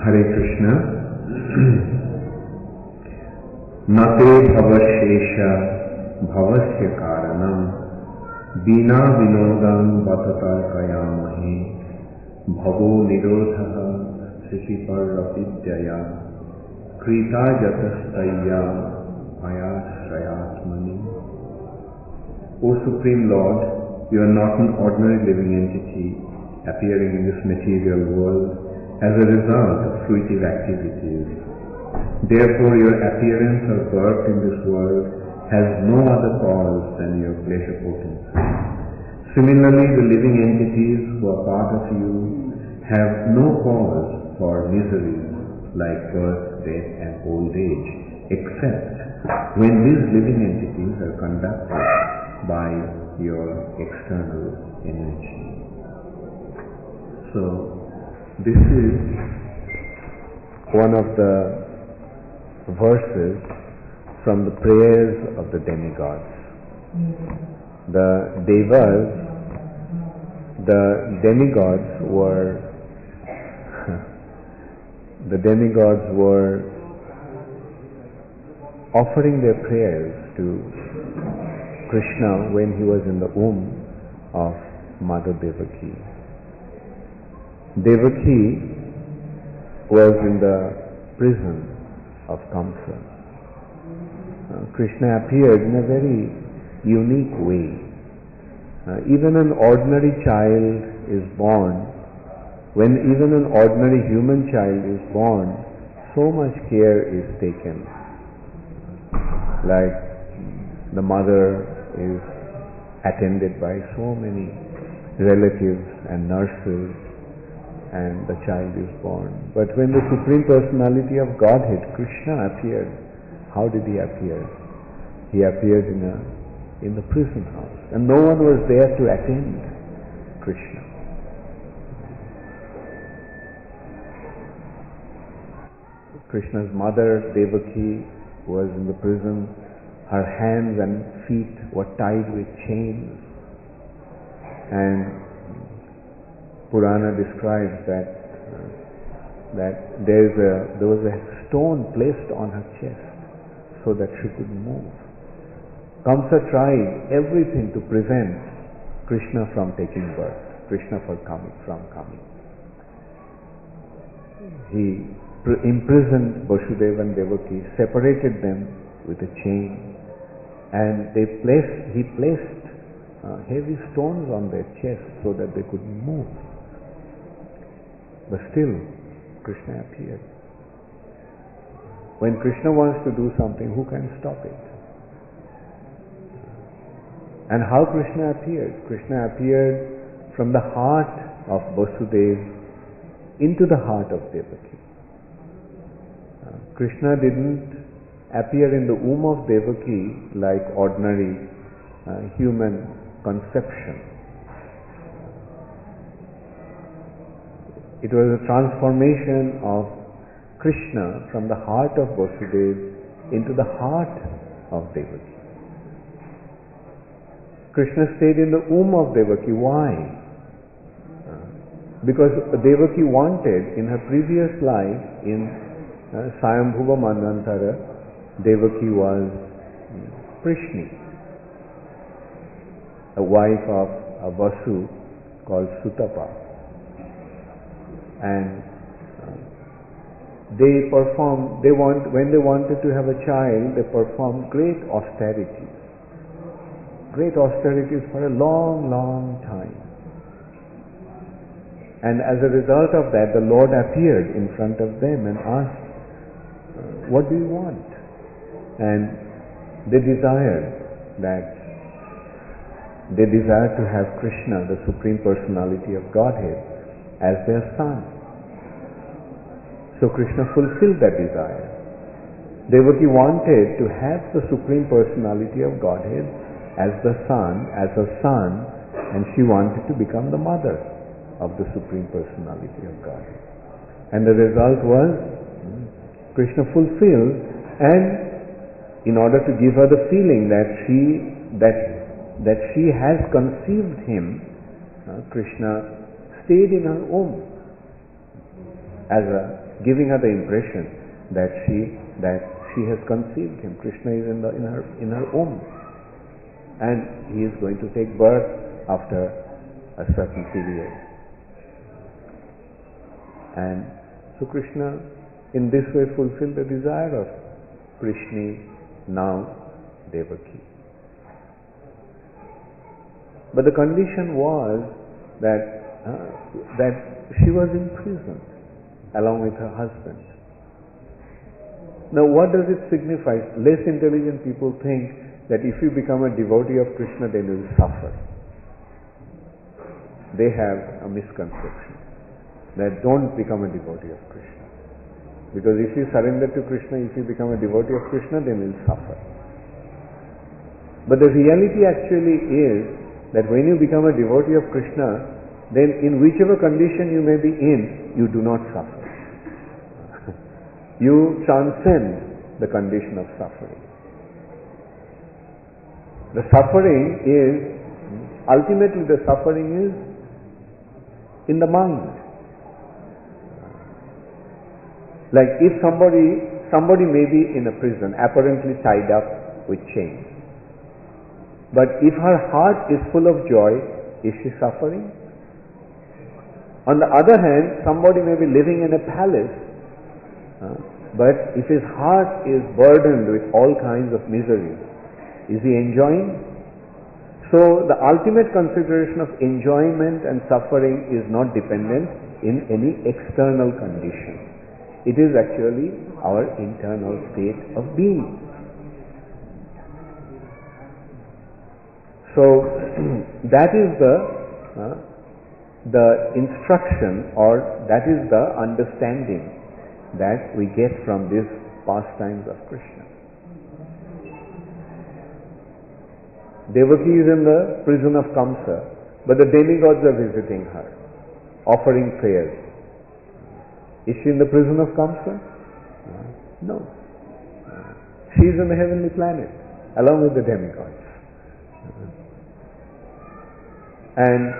Hare Krishna. Nate bhavashesha bhavasya karanam bina vinodam vatata kayamahe bhavo nirodhaha sritiparrapidyaya krita jatastaya ayasrayatmani. O Supreme Lord, you are not an ordinary living entity appearing in this material world as a result of fruitive activities. Therefore, your appearance or birth in this world has no other cause than your pleasure potency. Similarly, the living entities who are part of you have no cause for miseries like birth, death and old age, except when these living entities are conducted by your external energy. So, this is one of the verses from the prayers of the demigods. The devas, the demigods were offering their prayers to Krishna when he was in the womb of Mother Devaki. Devaki was in the prison of Kamsa. Krishna appeared in a very unique way. Even an ordinary child is born. When even an ordinary human child is born, so much care is taken. Like the mother is attended by so many relatives and nurses, and the child is born. But when the Supreme Personality of Godhead, Krishna, appeared, how did he appear? He appeared in the prison house, and no one was there to attend Krishna. Krishna's mother, Devaki, was in the prison. Her hands and feet were tied with chains, and Purana describes that there was a stone placed on her chest so that she could move. Kamsa tried everything to prevent Krishna from taking birth, Krishna from coming. He imprisoned Vasudeva and Devaki, separated them with a chain, and he placed heavy stones on their chest so that they could move. But still, Krishna appeared. When Krishna wants to do something, who can stop it? And how Krishna appeared? Krishna appeared from the heart of Vasudeva into the heart of Devaki. Krishna didn't appear in the womb of Devaki like ordinary human conception. It was a transformation of Krishna from the heart of Vasudeva into the heart of Devaki. Krishna stayed in the womb of Devaki. Why? Because Devaki wanted, in her previous life, in Swayambhuva Manvantara, Devaki was Prishni, a wife of a Vasu called Sutapa. And when they wanted to have a child, they performed great austerities for a long, long time. And as a result of that, the Lord appeared in front of them and asked, what do you want? And they desired to have Krishna, the Supreme Personality of Godhead, as their son. So Krishna fulfilled that desire. Devaki wanted to have the Supreme Personality of Godhead as a son, and she wanted to become the mother of the Supreme Personality of Godhead. And the result was Krishna fulfilled, and in order to give her the feeling that she has conceived him, Krishna stayed in her womb. as giving her the impression that she has conceived him. Krishna is in her womb, and he is going to take birth after a certain period. And so Krishna in this way fulfilled the desire of Krishna, now Devaki. But the condition was that she was imprisoned along with her husband. Now what does it signify? Less intelligent people think that if you become a devotee of Krishna, then you will suffer. They have a misconception that don't become a devotee of Krishna. Because if you surrender to Krishna, if you become a devotee of Krishna, then you will suffer. But the reality actually is that when you become a devotee of Krishna, then in whichever condition you may be in, you do not suffer. You transcend the condition of suffering. The suffering is, ultimately the suffering is in the mind. Like if somebody may be in a prison, apparently tied up with chains. But if her heart is full of joy, is she suffering? On the other hand, somebody may be living in a palace, but if his heart is burdened with all kinds of misery, is he enjoying? So the ultimate consideration of enjoyment and suffering is not dependent in any external condition. It is actually our internal state of being. So that is the instruction, or that is the understanding that we get from these pastimes of Krishna. Devaki is in the prison of Kamsa, but the demigods are visiting her, offering prayers. Is she in the prison of Kamsa? No. She is in the heavenly planet, along with the demigods. And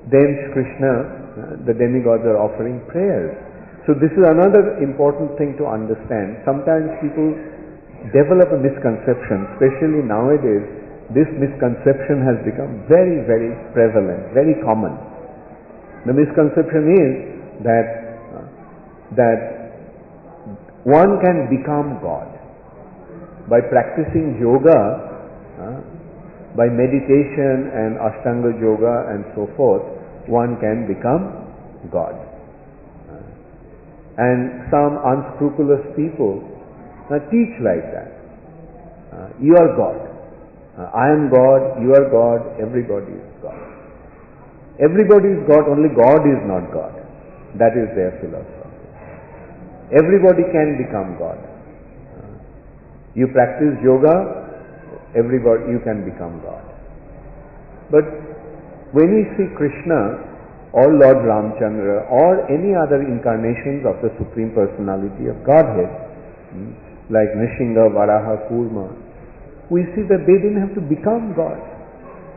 then Krishna, the demigods are offering prayers. So this is another important thing to understand. Sometimes people develop a misconception, especially nowadays. This misconception has become very, very prevalent, very common. The misconception is that one can become God by practicing yoga, by meditation and Ashtanga yoga and so forth. One can become God. And some unscrupulous people teach like that. You are God. I am God, you are God, everybody is God. Everybody is God, only God is not God. That is their philosophy. Everybody can become God. You practice yoga, everybody, you can become God. But when we see Krishna or Lord Ramchandra or any other incarnations of the Supreme Personality of Godhead, like Nishinga, Varaha, Kurma, we see that they didn't have to become God.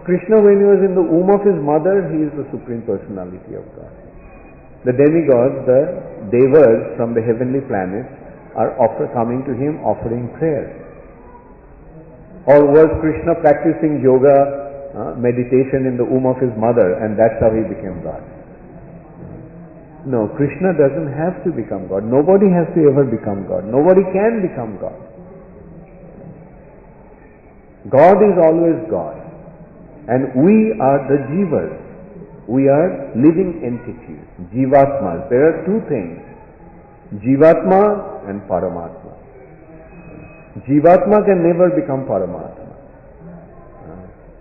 Krishna, when he was in the womb of his mother, he is the Supreme Personality of Godhead. The demigods, the devas from the heavenly planets are coming to him offering prayer. Or was Krishna practicing yoga, meditation in the womb of his mother, and that's how he became God? No, Krishna doesn't have to become God. Nobody has to ever become God. Nobody can become God. God is always God. And we are the jivas. We are living entities, jivatmas. There are two things, jivatma and paramatma. Jivatma can never become paramatma.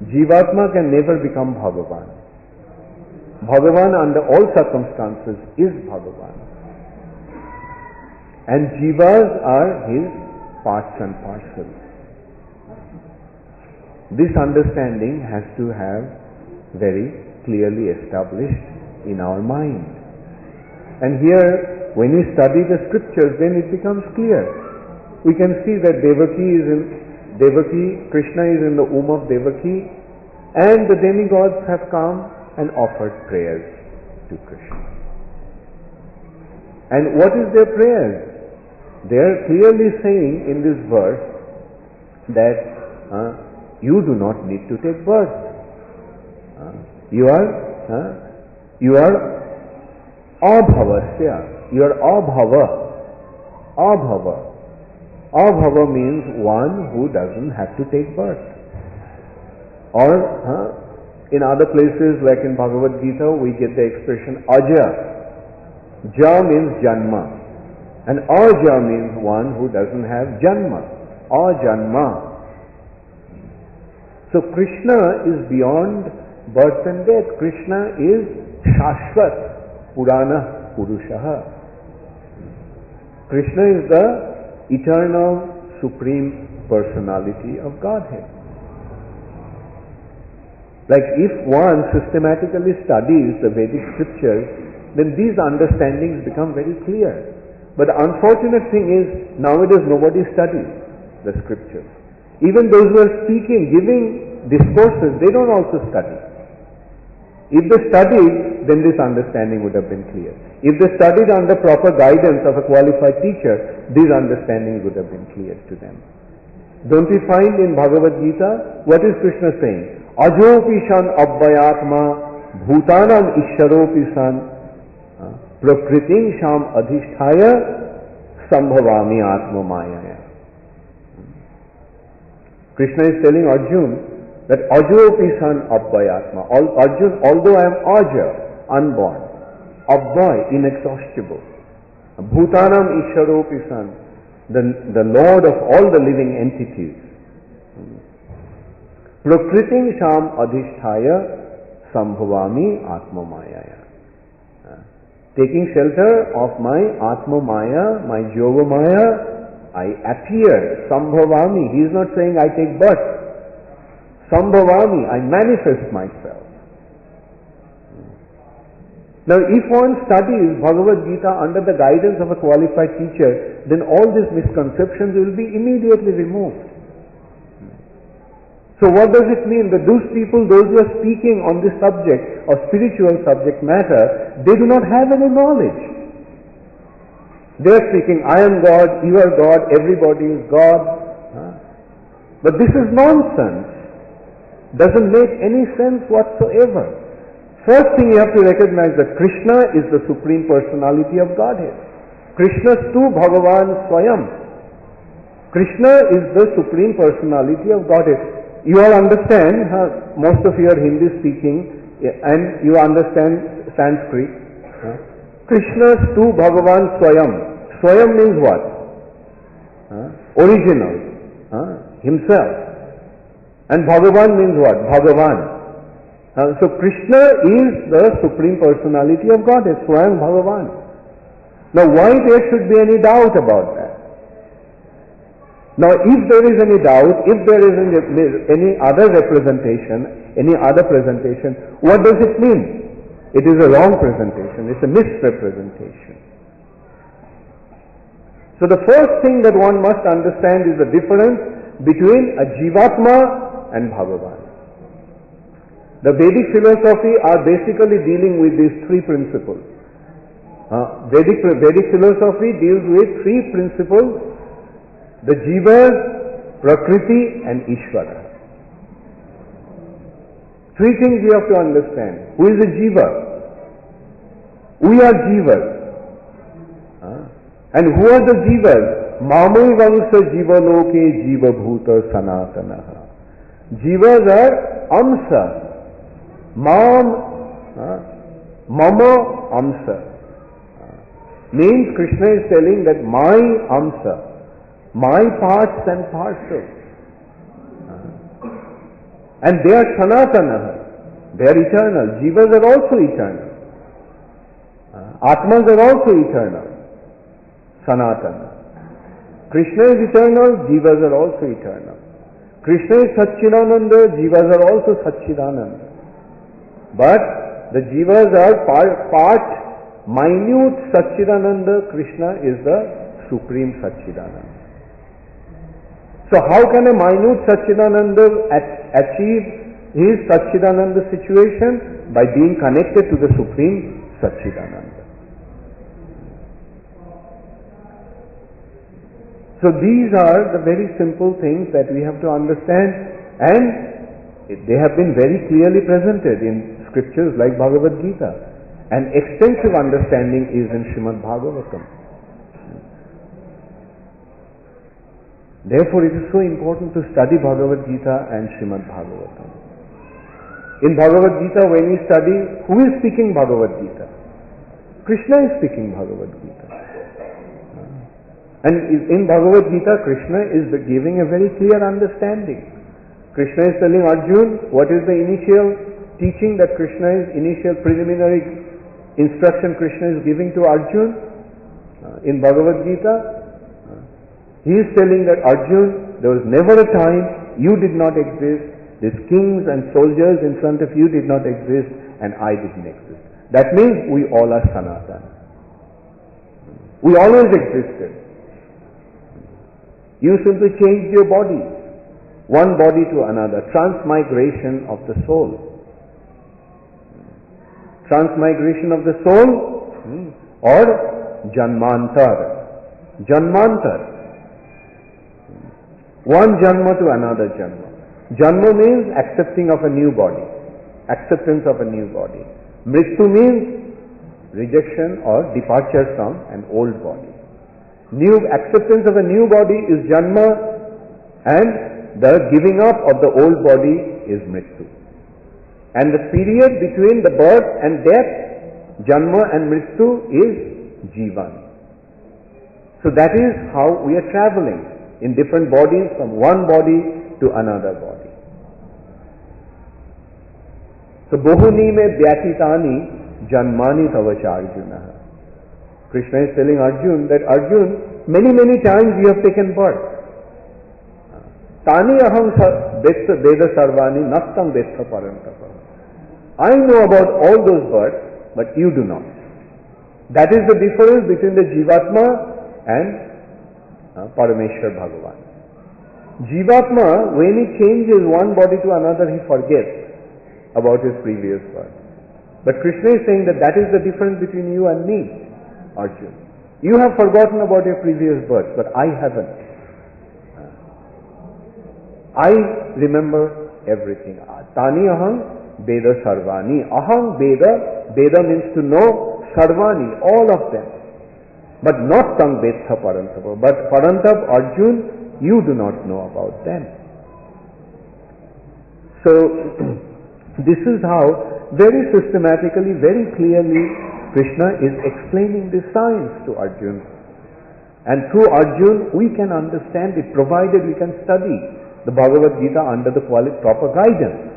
Jivatma can never become Bhagavan. Bhagavan under all circumstances is Bhagavan. And jivas are his parts and parcels. This understanding has to have very clearly established in our mind. And here, when we study the scriptures, then it becomes clear. We can see that Krishna is in the womb of Devaki, and the demigods have come and offered prayers. to Krishna. And what is their prayer? They are clearly saying in this verse that you do not need to take birth. You are abhavasya. You are abhava. Abhava. Abhava means one who doesn't have to take birth. Or in other places like in Bhagavad Gita we get the expression aja. Ja means janma. And aja means one who doesn't have janma. Ajanma. So Krishna is beyond birth and death. Krishna is Shashvat, Purana Purushaha. Krishna is the eternal Supreme Personality of Godhead. Like if one systematically studies the Vedic scriptures, then these understandings become very clear. But the unfortunate thing is, nowadays nobody studies the scriptures. Even those who are speaking, giving discourses, they don't also study. If they studied, then this understanding would have been clear. If they studied under proper guidance of a qualified teacher, these understandings would have been clear to them. Don't we find in Bhagavad Gita, what is Krishna saying? Ajopi shan abhayatma bhutanam ishyaropi san prakritim sham adhishthaya sambhavami atma mayaya. Krishna is telling Arjuna that Ajopi san abhayatma. Arjuna, although I am Aja, unborn, Abhay, inexhaustible, Bhutanam Ishyaropi san, the Lord of all the living entities. Prakritim sham adhishthaya sambhavami atma mayaya. Taking shelter of my atma maya, my yoga maya, I appear, sambhavami. He is not saying I take birth. Sambhavami, I manifest myself. Now if one studies Bhagavad Gita under the guidance of a qualified teacher, then all these misconceptions will be immediately removed. So what does it mean? That those people, those who are speaking on this subject or spiritual subject matter, they do not have any knowledge. They are speaking, I am God, you are God, everybody is God. But this is nonsense. Doesn't make any sense whatsoever. First thing you have to recognize that Krishna is the Supreme Personality of Godhead. Krishna tu Bhagavan Swayam. Krishna is the Supreme Personality of Godhead. You all understand, most of you are Hindi speaking and you understand Sanskrit. Krishna tu Bhagavan Swayam. Swayam means what? Original. Himself. And Bhagavan means what? Bhagavan. So Krishna is the Supreme Personality of God, it's Swayam Bhagavan. Now why there should be any doubt about that? Now if there is any doubt, if there is any other representation, any other presentation, what does it mean? It is a wrong presentation, it's a misrepresentation. So the first thing that one must understand is the difference between a Jivatma and Bhagavan. The Vedic philosophy are basically dealing with these three principles. Vedic philosophy deals with three principles: the Jivas, Prakriti and Ishvara. Three things you have to understand. Who is a Jiva? We are Jivas. And who are the Jivas? Mamai Vamsa Jiva Loke Jiva Bhuta Sanatanaha. Jivas are Amsa. Mama Amsa. Means Krishna is telling that my Amsa, my parts and parcels. And they are Sanatana. They are eternal. Jivas are also eternal. Atmas are also eternal. Sanatana. Krishna is eternal, Jivas are also eternal. Krishna is Satchidananda, Jivas are also Satchidananda. But the Jivas are part minute Satchidananda, Krishna is the Supreme Satchidananda. So how can a minute Satchidananda achieve his Satchidananda situation? By being connected to the Supreme Satchidananda. So these are the very simple things that we have to understand, and they have been very clearly presented in scriptures like Bhagavad Gita. And extensive understanding is in Srimad Bhagavatam. Therefore it is so important to study Bhagavad Gita and Srimad Bhagavatam. In Bhagavad Gita, when we study, who is speaking Bhagavad Gita? Krishna is speaking Bhagavad Gita. And in Bhagavad Gita, Krishna is giving a very clear understanding. Krishna is telling Arjuna what is the initial teaching that Krishna is, initial preliminary instruction Krishna is giving to Arjuna. In Bhagavad Gita, he is telling that Arjuna, there was never a time you did not exist, these kings and soldiers in front of you did not exist, and I didn't exist. That means we all are Sanatana. We always existed. You simply changed your body, one body to another, transmigration of the soul. Transmigration of the soul or Janmantar. Janmantar. One Janma to another Janma. Janma means accepting of a new body, acceptance of a new body. Mrityu means rejection or departure from an old body. New acceptance of a new body is Janma, and the giving up of the old body is Mrityu. And the period between the birth and death, Janma and Mrityu, is Jivan. So that is how we are traveling in different bodies, from one body to another body. So Bohuni me vyatitani janmani tavacha Arjuna. Krishna is telling Arjuna that Arjuna, many times you have taken birth. Tani aham veda sarvani nastam vetha parantapa. I know about all those births, but you do not. That is the difference between the Jivatma and Parameshwar Bhagavan. Jivatma, when he changes one body to another, he forgets about his previous birth. But Krishna is saying that is the difference between you and me, Arjuna. You have forgotten about your previous birth, but I haven't. I remember everything. Tani aham Veda Sarvani. Aham Veda. Veda means to know. Sarvani, all of them. But not Tang Vetha Parantapa. But Parantap, Arjuna, you do not know about them. So, this is how very systematically, very clearly, Krishna is explaining this science to Arjuna. And through Arjuna, we can understand it, provided we can study the Bhagavad Gita under the proper guidance.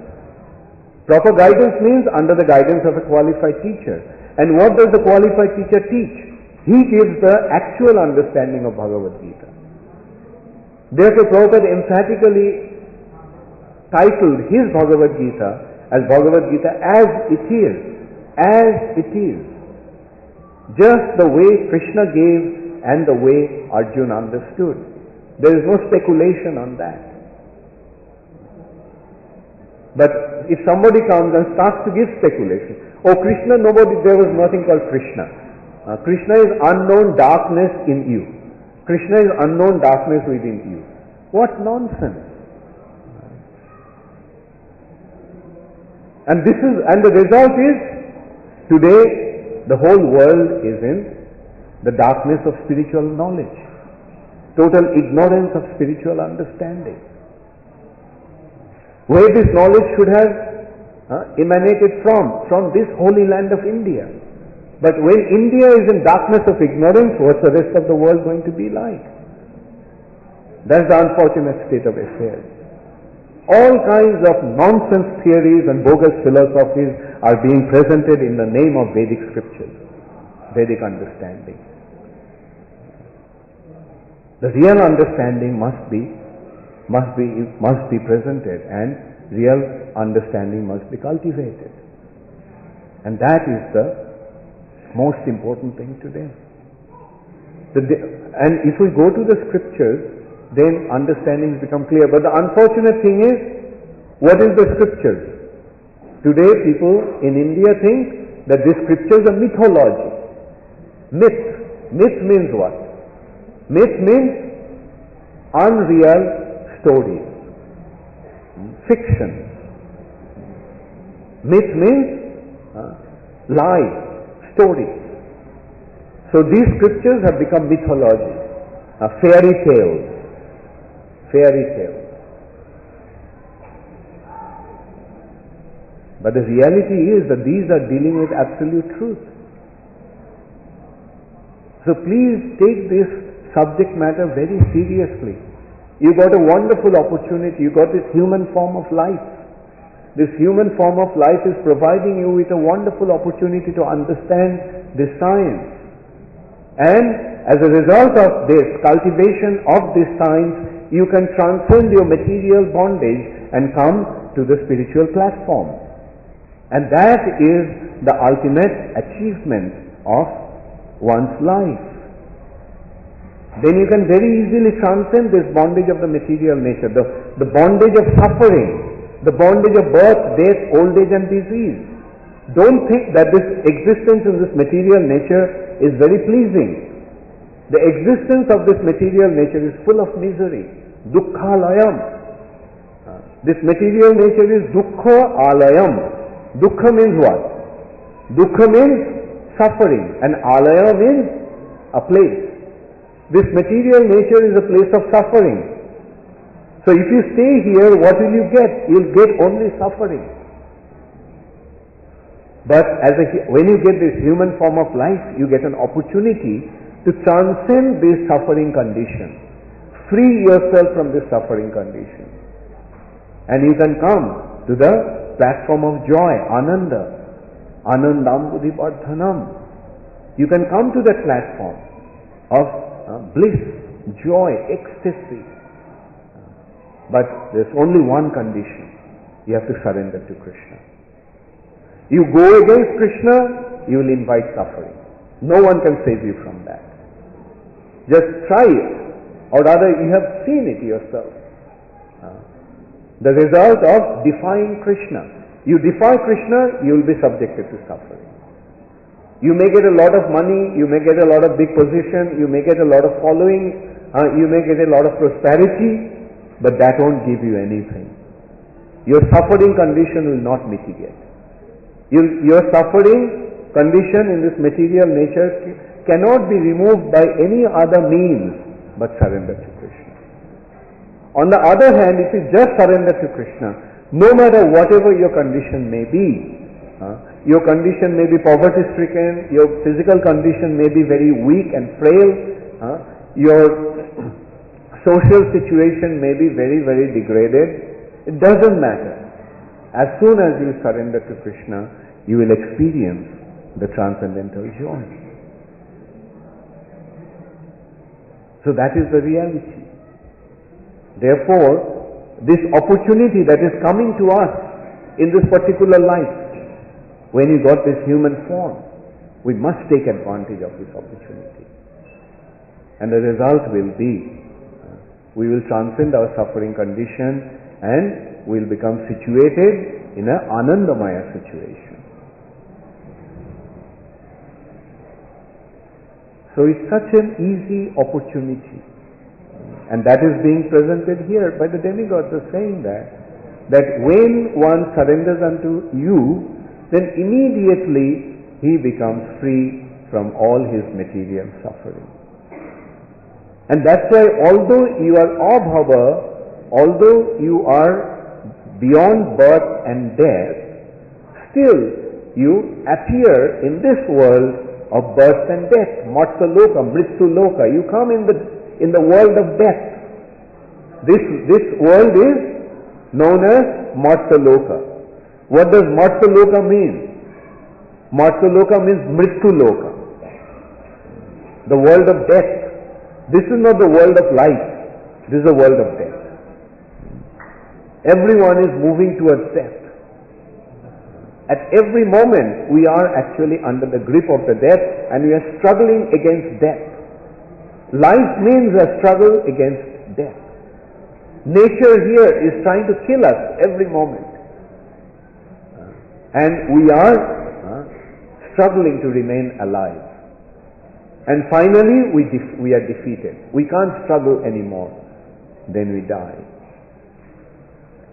Proper guidance means under the guidance of a qualified teacher. And what does the qualified teacher teach? He gives the actual understanding of Bhagavad Gita. Therefore, Prabhupada emphatically titled his Bhagavad Gita as Bhagavad Gita as it is. As it is. Just the way Krishna gave and the way Arjuna understood. There is no speculation on that. But if somebody comes and starts to give speculation, oh Krishna, there was nothing called Krishna. Krishna is unknown darkness in you. Krishna is unknown darkness within you. What nonsense. And the result is, today the whole world is in the darkness of spiritual knowledge. Total ignorance of spiritual understanding. Where this knowledge should have emanated from this holy land of India. But when India is in darkness of ignorance, what's the rest of the world going to be like? That's the unfortunate state of affairs. All kinds of nonsense theories and bogus philosophies are being presented in the name of Vedic scriptures, Vedic understanding. The real understanding must be presented, and real understanding must be cultivated. And that is the most important thing today. And if we go to the scriptures, then understandings become clear. But the unfortunate thing is, what is the scriptures? Today people in India think that this scripture is a mythology. Myth. Myth means what? Myth means unreal stories, fiction. Myth means lies, stories. So these scriptures have become mythology, fairy tales. Fairy tales. But the reality is that these are dealing with absolute truth. So please take this subject matter very seriously. You got a wonderful opportunity. You got this human form of life. This human form of life is providing you with a wonderful opportunity to understand this science. And as a result of this cultivation of this science, you can transcend your material bondage and come to the spiritual platform. And that is the ultimate achievement of one's life. Then you can very easily transcend this bondage of the material nature, the bondage of suffering, the bondage of birth, death, old age and disease. Don't think that this existence in this material nature is very pleasing. The existence of this material nature is full of misery. Dukkha alayam. This material nature is dukkha alayam. Dukkha means what? Dukkha means suffering and alaya means a place. This material nature is a place of suffering. So if you stay here, what will you get? You will get only suffering. But when you get this human form of life, you get an opportunity to transcend this suffering condition. Free yourself from this suffering condition. And you can come to the platform of joy, ananda, anandam buddhivardhanam. You can come to that platform of bliss, joy, ecstasy. But there's only one condition. You have to surrender to Krishna. You go against Krishna, you will invite suffering. No one can save you from that. Just try it. Or rather, you have seen it yourself. The result of defying Krishna. You defy Krishna, you will be subjected to suffering. You may get a lot of money, you may get a lot of big position, you may get a lot of following, you may get a lot of prosperity, but that won't give you anything. Your suffering condition will not mitigate. Your suffering condition in this material nature cannot be removed by any other means but surrender to Krishna. On the other hand, if you just surrender to Krishna, no matter whatever your condition may be, your condition may be poverty-stricken, your physical condition may be very weak and frail, your social situation may be very, very degraded. It doesn't matter. As soon as you surrender to Krishna, you will experience the transcendental joy. So that is the reality. Therefore, this opportunity that is coming to us in this particular life, when you got this human form, we must take advantage of this opportunity. And the result will be, we will transcend our suffering condition and we will become situated in an Anandamaya situation. So it's such an easy opportunity. And that is being presented here by the demigods are saying that when one surrenders unto you, then immediately he becomes free from all his material suffering. And that's why although you are abhava, although you are beyond birth and death, still you appear in this world of birth and death, matsaloka, mritsuloka. You come in the world of death. This world is known as matsaloka. What does matsaloka mean? Matsaloka means mritsuloka, the world of death. This is not the world of life. This is the world of death. Everyone is moving towards death. At every moment we are actually under the grip of the death and we are struggling against death. Life means a struggle against death. Nature here is trying to kill us every moment. And we are struggling to remain alive. And finally we are defeated. We can't struggle anymore. Then we die.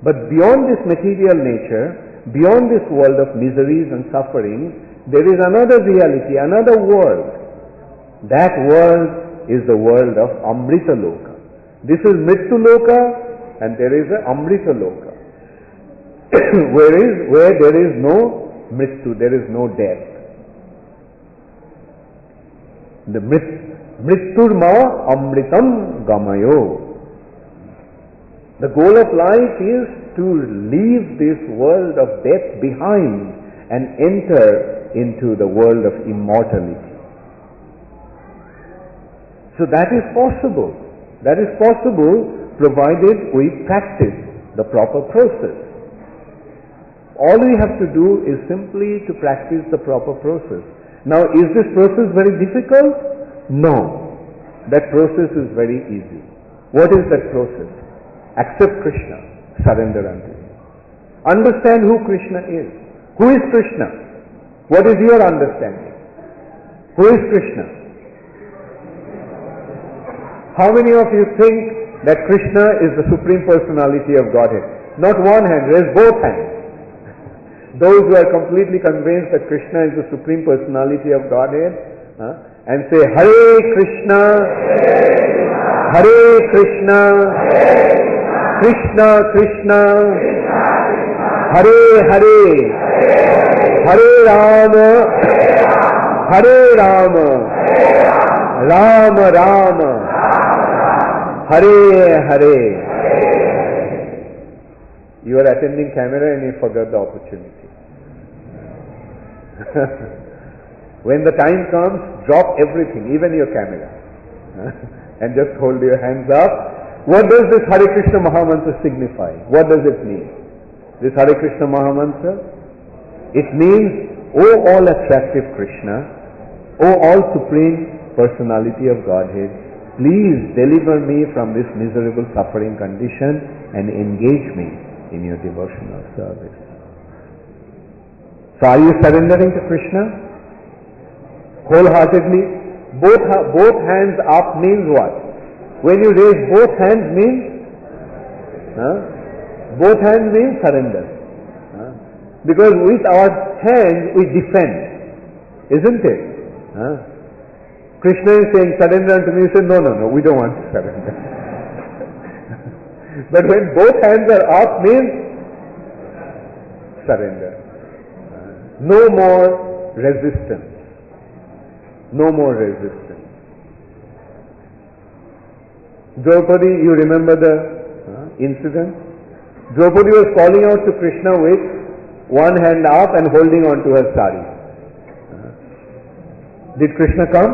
But beyond this material nature, beyond this world of miseries and sufferings, there is another reality, another world. That world is the world of Amrita Loka. This is Mrityu Loka and there is a Amrita Loka. where there is no Mrityu, there is no death. The Mrityurma Amritam Gamayo. The goal of life is to leave this world of death behind and enter into the world of immortality. So that is possible. That is possible provided we practice the proper process. All we have to do is simply to practice the proper process. Now, is this process very difficult? No. That process is very easy. What is that process? Accept Krishna. Surrender unto Him. Understand who Krishna is. Who is Krishna? What is your understanding? Who is Krishna? How many of you think that Krishna is the Supreme Personality of Godhead? Not one hand, raise both hands. Those who are completely convinced that Krishna is the Supreme Personality of Godhead, and say, Hare Krishna, Hare Krishna, Krishna Krishna, Hare Hare, Hare Rama, Hare Rama, Rama Rama, Hare Hare. You are attending camera and you forgot the opportunity. When the time comes, drop everything, even your camera, and just hold your hands up. What does this Hare Krishna Mahamantra signify? What does it mean? This Hare Krishna Mahamantra? It means, O all attractive Krishna, O all Supreme Personality of Godhead, please deliver me from this miserable suffering condition and engage me in your devotional service. So are you surrendering to Krishna? Wholeheartedly? Both hands up means what? When you raise both hands means? Both hands means surrender. Because with our hands we defend. Isn't it? Krishna is saying, surrender unto me. You say, no, we don't want to surrender. But when both hands are up means surrender. No more resistance. No more resistance. Draupadi, you remember the incident? Draupadi was calling out to Krishna with one hand up and holding on to her sari. Did Krishna come?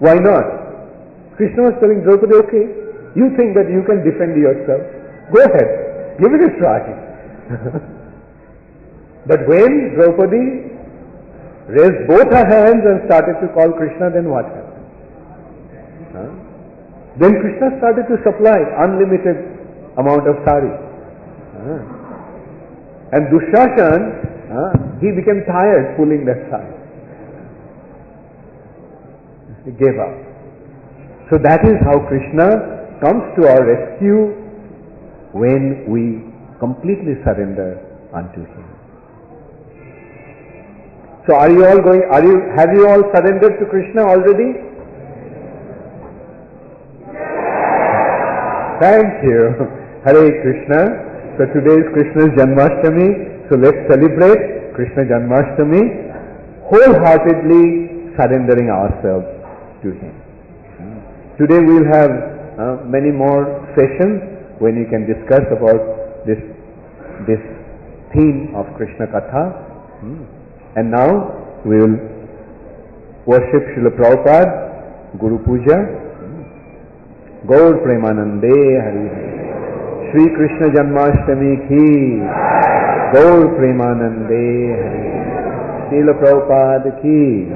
Why not? Krishna was telling Draupadi, okay, you think that you can defend yourself. Go ahead, give it a try. But when Draupadi raised both her hands and started to call Krishna, then what happened? Then Krishna started to supply unlimited amount of sari. And Dushashan, he became tired pulling that sari. He gave up. So that is how Krishna comes to our rescue when we completely surrender unto Him. So have you all surrendered to Krishna already? Thank you. Hare Krishna. So today is Krishna's Janmashtami. So let's celebrate Krishna Janmashtami, wholeheartedly surrendering ourselves to Him. Today we'll have many more sessions when you can discuss about this theme of Krishna Katha. And now we will worship Srila Prabhupada, Guru Puja. Gaur Premanande Hari Hari. Shri Krishna Janmashtami ki. Gaur Premanande Hari. Srila Prabhupada ki.